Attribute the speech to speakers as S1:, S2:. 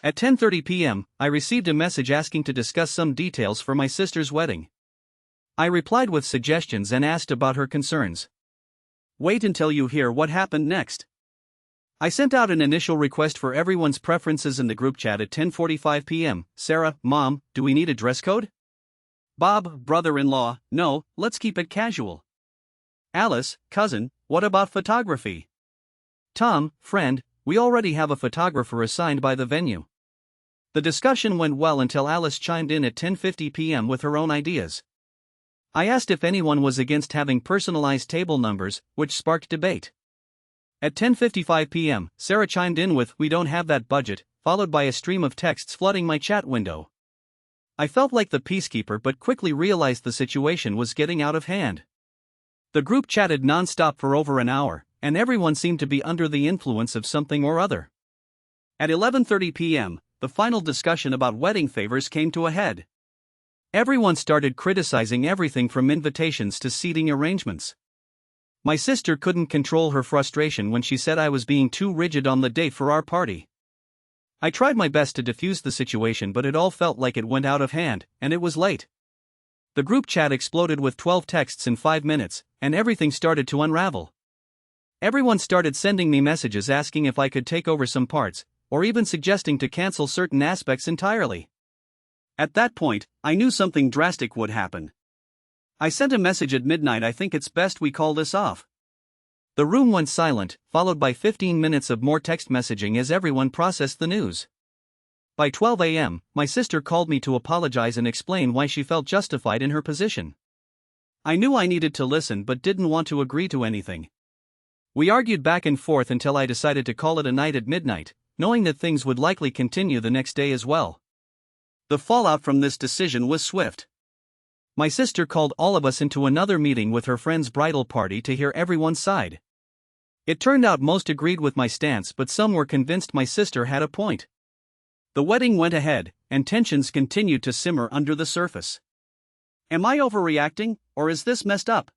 S1: At 10:30 p.m., I received a message asking to discuss some details for my sister's wedding. I replied with suggestions and asked about her concerns. Wait until you hear what happened next. I sent out an initial request for everyone's preferences in the group chat at 10:45 p.m. Sarah, Mom, do we need a dress code? Bob, brother-in-law, no, let's keep it casual. Alice, cousin, what about photography? Tom, friend, we already have a photographer assigned by the venue. The discussion went well until Alice chimed in at 10:50 p.m. with her own ideas. I asked if anyone was against having personalized table numbers, which sparked debate. At 10:55 p.m., Sarah chimed in with "We don't have that budget," followed by a stream of texts flooding my chat window. I felt like the peacekeeper but quickly realized the situation was getting out of hand. The group chatted non-stop for over an hour, and everyone seemed to be under the influence of something or other. At 11:30 p.m., the final discussion about wedding favors came to a head. Everyone started criticizing everything from invitations to seating arrangements. My sister couldn't control her frustration when she said I was being too rigid on the date for our party. I tried my best to defuse the situation, but it all felt like it went out of hand, and it was late. The group chat exploded with 12 texts in 5 minutes, and everything started to unravel. Everyone started sending me messages asking if I could take over some parts, or even suggesting to cancel certain aspects entirely. At that point, I knew something drastic would happen. I sent a message at midnight: "I think it's best we call this off." The room went silent, followed by 15 minutes of more text messaging as everyone processed the news. By 12 a.m., my sister called me to apologize and explain why she felt justified in her position. I knew I needed to listen but didn't want to agree to anything. We argued back and forth until I decided to call it a night at midnight, knowing that things would likely continue the next day as well. The fallout from this decision was swift. My sister called all of us into another meeting with her friend's bridal party to hear everyone's side. It turned out most agreed with my stance, but some were convinced my sister had a point. The wedding went ahead, and tensions continued to simmer under the surface. Am I overreacting, or is this messed up?